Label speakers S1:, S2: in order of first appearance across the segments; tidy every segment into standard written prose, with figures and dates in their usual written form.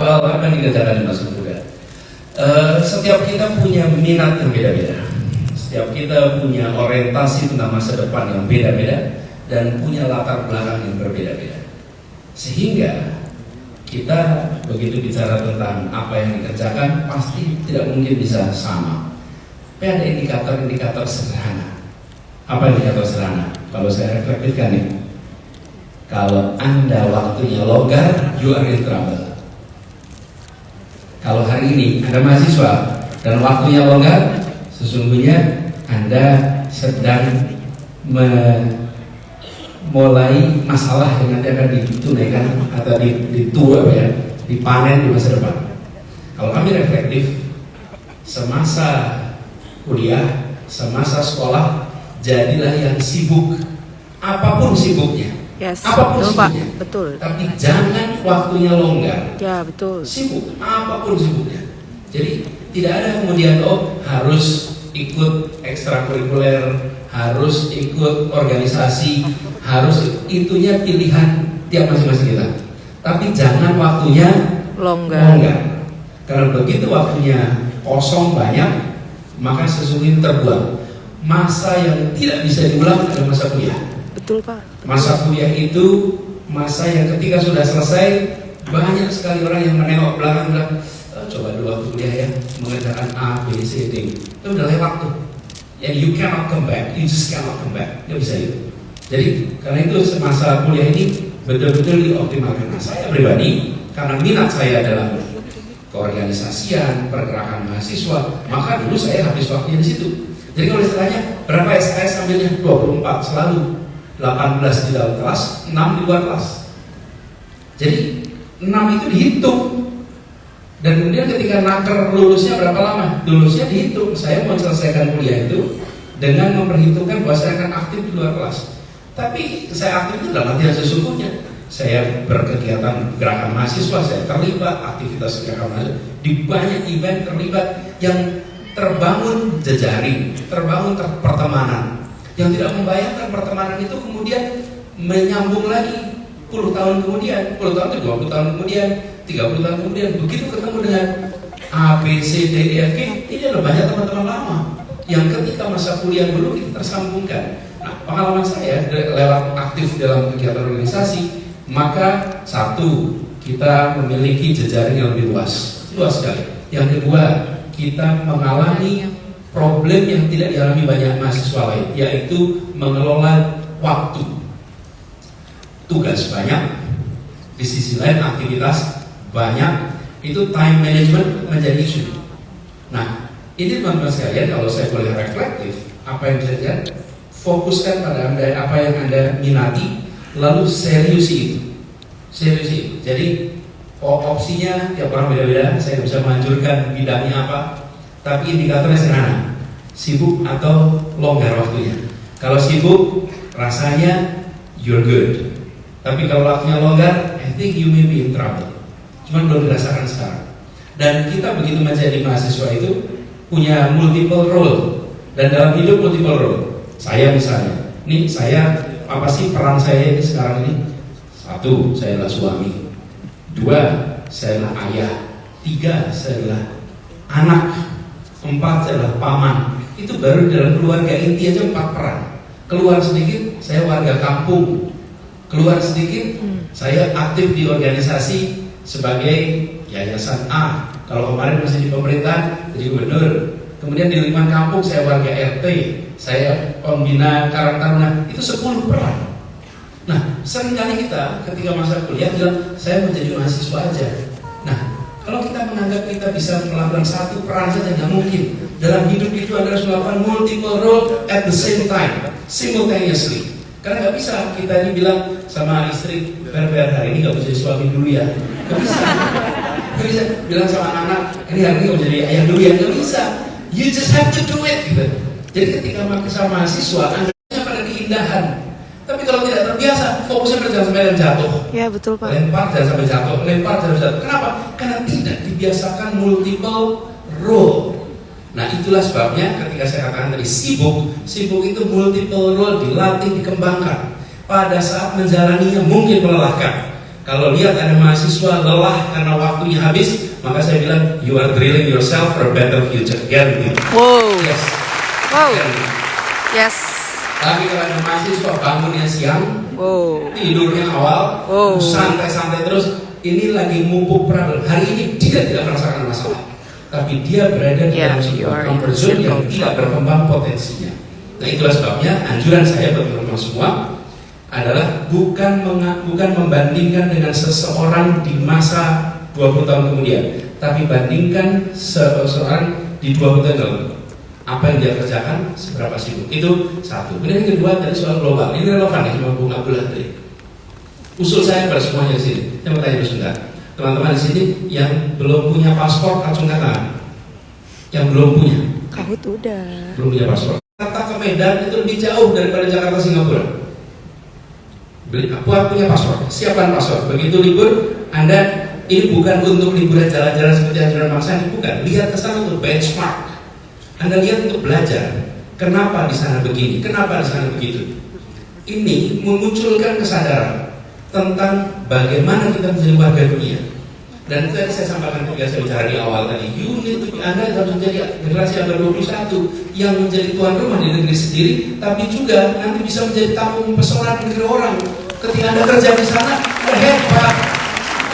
S1: soal apa yang dikerjakan di masa muda. Setiap kita punya minat yang beda-beda. Setiap kita punya orientasi tentang masa depan yang beda-beda dan punya latar belakang yang berbeda-beda. Sehingga kita begitu bicara tentang apa yang dikerjakan pasti tidak mungkin bisa sama. Tapi ada indikator-indikator sederhana. Apa indikator sederhana? Kalau saya refleksikan nih, kalau Anda waktunya longgar, you are in trouble. Kalau hari ini Anda mahasiswa dan waktunya longgar, sesungguhnya Anda sedang memulai masalah yang nanti akan ditunaikan atau dipanen di masa depan. Kalau kami reflektif, semasa kuliah, semasa sekolah, jadilah yang sibuk, apapun sibuknya.
S2: Yes,
S1: apapun
S2: betul,
S1: sibuknya,
S2: Pak. Betul.
S1: Tapi jangan waktunya longgar.
S2: Ya, betul.
S1: Sibuk, apapun sibuknya. Jadi tidak ada kemudian harus ikut ekstrakurikuler, harus ikut organisasi, harus itunya pilihan tiap masing-masing kita. Tapi jangan waktunya longgar. Karena begitu waktunya kosong banyak, maka sesungguhnya terbuang. Masa yang tidak bisa diulang adalah masa kuliah.
S2: Betul, Pak. Betul.
S1: Masa kuliah itu masa yang ketika sudah selesai, banyak sekali orang yang menengok belakang bilang, coba dulu waktu kuliah ya, mengerjakan A, B, C, D. Itu udah lewat tuh. And you cannot come back, you just cannot come back. Nggak bisa itu. Jadi karena itu masa kuliah ini betul-betul dioptimalkan. Nah, saya pribadi, karena minat saya adalah keorganisasian, pergerakan mahasiswa, maka dulu saya habis waktunya di situ. Jadi kalau istilahnya berapa SKS ambilnya? 24 selalu. 18 di dalam kelas, 6 di luar kelas. Jadi 6 itu dihitung. Dan kemudian ketika naker lulusnya berapa lama? Lulusnya dihitung. Saya mau selesaikan kuliah itu dengan memperhitungkan bahwa saya akan aktif di luar kelas. Tapi saya aktif itu dalam artian sesungguhnya. Saya berkegiatan gerakan mahasiswa, saya terlibat aktivitas gerakan mahasiswa di banyak event terlibat yang terbangun jejaring, terbangun pertemanan. Yang tidak membayangkan pertemanan itu kemudian menyambung lagi 10 tahun kemudian, 10 tahun, 20 tahun kemudian, 30 tahun kemudian, begitu ketemu dengan A, B, C, D, E, F, G, ini adalah banyak teman-teman lama yang ketika masa kuliah dulu kita tersambungkan. Nah, pengalaman saya lewat aktif dalam kegiatan organisasi, maka satu, kita memiliki jejaring yang lebih luas sekali. Yang kedua, kita mengalami problem yang tidak dialami banyak mahasiswa lain, yaitu mengelola waktu. Tugas banyak, di sisi lain aktivitas banyak, itu time management menjadi isu. Nah, ini teman-teman sekalian, kalau saya boleh reflektif, apa yang bisa dilihat, fokuskan pada Anda, apa yang Anda minati, lalu seriusi itu. Jadi opsinya tiap orang beda-beda, saya bisa menganjurkan bidangnya apa, tapi indikatornya sederhana, sibuk atau longgar waktunya. Kalau sibuk, rasanya you're good. Tapi kalau waktunya longgar, I think you may be in trouble. Cuman belum dirasakan sekarang. Dan kita begitu menjadi mahasiswa itu punya multiple role. Dan dalam hidup multiple role. Saya misalnya, nih saya, apa sih peran saya ini sekarang ini? 1, saya adalah suami. 2, saya adalah ayah. 3, saya adalah anak. 4, saya adalah paman. Itu baru dalam keluarga inti aja 4 peran. Keluar sedikit, saya warga kampung. Keluar sedikit, saya aktif di organisasi sebagai yayasan A. Kalau kemarin masih di pemerintahan, jadi gubernur. Kemudian di lingkungan kampung, saya warga RT. Saya pembina Karang Taruna. Itu 10 peran. Nah, seringkali kita ketika masa kuliah bilang, saya menjadi mahasiswa aja. Nah, kalau kita menganggap kita bisa melakukan 1 peran saja, nggak mungkin. Dalam hidup itu Anda harus melakukan multiple role at the same time, simultaneously. Karena nggak bisa kita ini bilang sama istri, Ber, hari ini nggak bisa jadi suami dulu ya. Nggak bisa. Nggak bisa bilang sama anak, ini hari ini nggak jadi ayah dulu ya. Nggak bisa. You just have to do it. Gitu. Jadi ketika sama mahasiswa, Anda pada keindahan. Tapi kalau tidak terbiasa, fokusnya berjalan sampai jatuh.
S2: Ya, betul, Pak.
S1: Lempar jangan sampai jatuh, lempar jangan sampai jatuh. Kenapa? Karena tidak dibiasakan multiple role. Nah, itulah sebabnya ketika saya katakan tadi sibuk itu multiple role dilatih, dikembangkan. Pada saat menjalaninya mungkin melelahkan. Kalau lihat ada mahasiswa lelah karena waktunya habis, maka saya bilang, you are drilling yourself for a better future. Guarantee.
S2: Wow.
S1: Yes.
S2: Wow.
S1: Guarantee.
S2: Yes.
S1: Tapi kalau ada mahasiswa bangunnya siang,
S2: Wow.
S1: tidurnya awal, santai-santai terus, ini lagi mumpuk problem. Hari ini dia tidak merasakan masalah, tapi dia berada di dalam sebuah comfort zone yang tidak berkembang potensinya. Nah, itulah sebabnya anjuran saya bagi teman-teman semua adalah bukan membandingkan dengan seseorang di masa 20 tahun kemudian, tapi bandingkan seseorang di 20 tahun lalu. Apa yang dia kerjakan, seberapa sibuk. Itu satu. Kemudian yang kedua dari soal global. Ini relevan ya sama Bung Abdullah tadi. Usul saya pada semuanya di sini. Saya mau tanya dulu sebentar. Teman-teman di sini yang belum punya paspor, acungkan tangan. Yang belum punya.
S2: Kahut udah.
S1: Belum punya paspor. Jakarta ke Medan itu lebih jauh daripada Jakarta Singapura. Aku punya paspor, siapkan paspor. Begitu libur, Anda ini bukan untuk liburan jalan-jalan seperti anjuran Bang Sandi, bukan. Lihat ke sana untuk benchmark. Anda lihat untuk belajar. Kenapa di sana begini? Kenapa di sana begitu? Ini memunculkan kesadaran tentang bagaimana kita menjadi warga dunia. Dan itu yang saya sampaikan ketika saya bicara di awal tadi. Anda harus menjadi generasi abad 21 yang menjadi tuan rumah di negeri sendiri, tapi juga nanti bisa menjadi tamu mempesona di negeri orang. Ketika Anda kerja di sana, Anda hebat,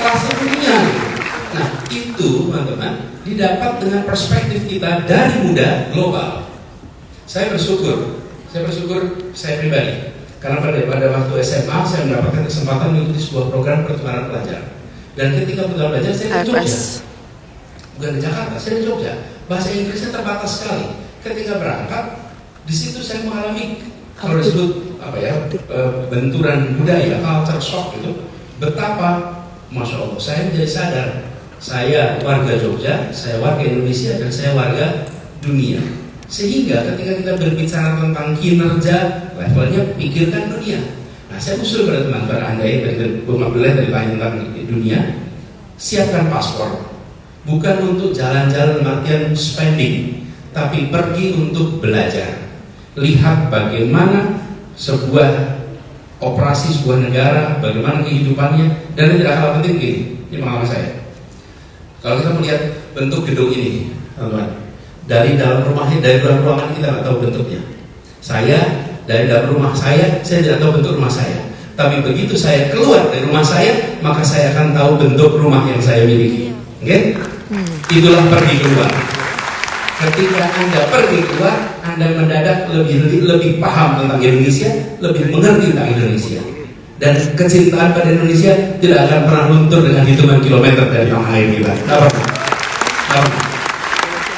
S1: kelas dunia. Nah, itu teman-teman didapat dengan perspektif kita dari muda global. Saya bersyukur saya pribadi, karena pada waktu SMA saya mendapatkan kesempatan mengikuti sebuah program pertukaran pelajar. Dan ketika pertukaran pelajar saya di Jogja, bukan di Jakarta, saya di Jogja. Bahasa Inggrisnya terbatas sekali. Ketika berangkat, di situ saya mengalami kalau disebut benturan budaya, culture shock itu. Betapa, masya Allah, saya menjadi sadar. Saya warga Jogja, saya warga Indonesia, dan saya warga dunia. Sehingga ketika kita berbicara tentang kinerja, levelnya pikirkan dunia. Nah, saya usul pada teman-teman Anda yang dari Bung Abdullah dari tentang dunia, siapkan paspor. Bukan untuk jalan-jalan artian spending, tapi pergi untuk belajar. Lihat bagaimana sebuah operasi sebuah negara, bagaimana kehidupannya, dan yang tidak kalah penting gini, ini pengalaman saya. Kalau kita melihat bentuk gedung ini, teman-teman, dari dalam rumahnya, dari dalam ruangan kita nggak tahu bentuknya. Saya dari dalam rumah saya tidak tahu bentuk rumah saya. Tapi begitu saya keluar dari rumah saya, maka saya akan tahu bentuk rumah yang saya miliki. Oke? Itulah pergi keluar. Ketika Anda pergi keluar, Anda mendadak lebih paham tentang Indonesia, lebih mengerti tentang Indonesia. Dan kecintaan pada Indonesia tidak akan pernah luntur dengan hitungan kilometer dari tanah air kita.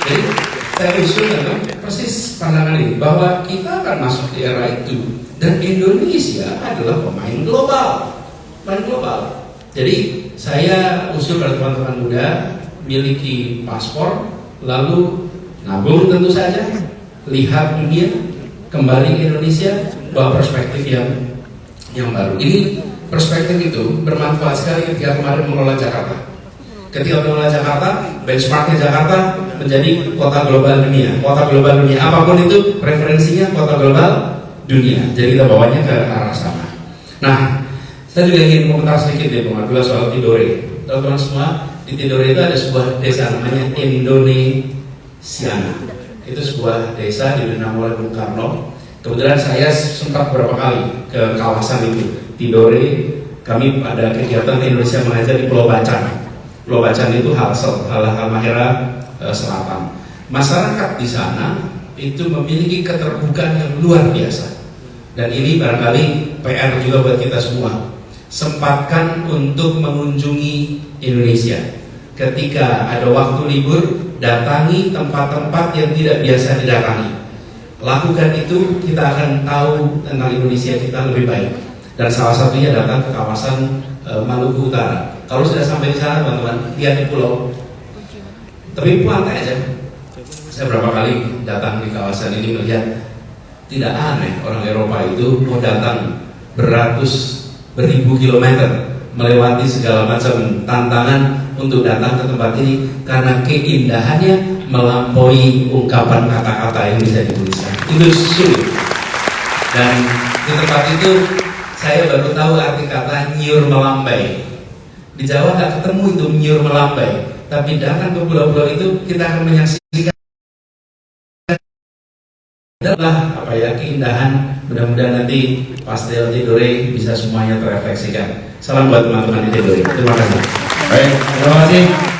S1: Jadi saya usulkan persis pandangan ini bahwa kita akan masuk di era itu dan Indonesia adalah pemain global. Jadi saya usul pada teman-teman muda miliki paspor, lalu nabung tentu saja, lihat dunia, kembali ke Indonesia, bawa perspektif yang baru. Ini perspektif itu bermanfaat sekali ketika kemarin mengelola Jakarta. Ketika mengelola Jakarta, benchmarknya Jakarta menjadi kota global dunia. Kota global dunia, apapun itu referensinya kota global dunia. Jadi kita bawanya ke arah sana. Nah, saya juga ingin komentar sedikit ya Bung Abdullah soal Tidore. Teman-teman semua, di Tidore itu ada sebuah desa namanya Indonesiana. Itu sebuah desa dibina oleh Bung Karno. Kebetulan saya sempat beberapa kali ke kawasan itu, Tidore. Kami ada kegiatan Indonesia mengajar di Pulau Bacan. Pulau Bacan itu Halmahera Selatan. Masyarakat di sana itu memiliki keterbukaan yang luar biasa. Dan ini barangkali PR juga buat kita semua. Sempatkan untuk mengunjungi Indonesia. Ketika ada waktu libur, datangi tempat-tempat yang tidak biasa didatangi. Lakukan itu, kita akan tahu tentang Indonesia kita lebih baik. Dan salah satunya datang ke kawasan Maluku Utara. Kalau sudah sampai di sana teman-teman, lihat di pulau. Tapi pulang aja. Saya berapa kali datang di kawasan ini melihat tidak aneh orang Eropa itu mau datang beribu kilometer melewati segala macam tantangan untuk datang ke tempat ini karena keindahannya melampaui ungkapan kata-kata yang bisa dituliskan. Itu sulit. Dan di tempat itu saya baru tahu arti kata nyur melambai. Di Jawa nggak ketemu itu menyiur melambai, tapi datang ke pulau-pulau itu kita akan menyaksikan adalah apa ya, keindahan. Mudah-mudahan nanti pastel Tidore bisa semuanya terefleksikan. Salam buat teman-teman di Tidore. Terima kasih. Baik, terima kasih.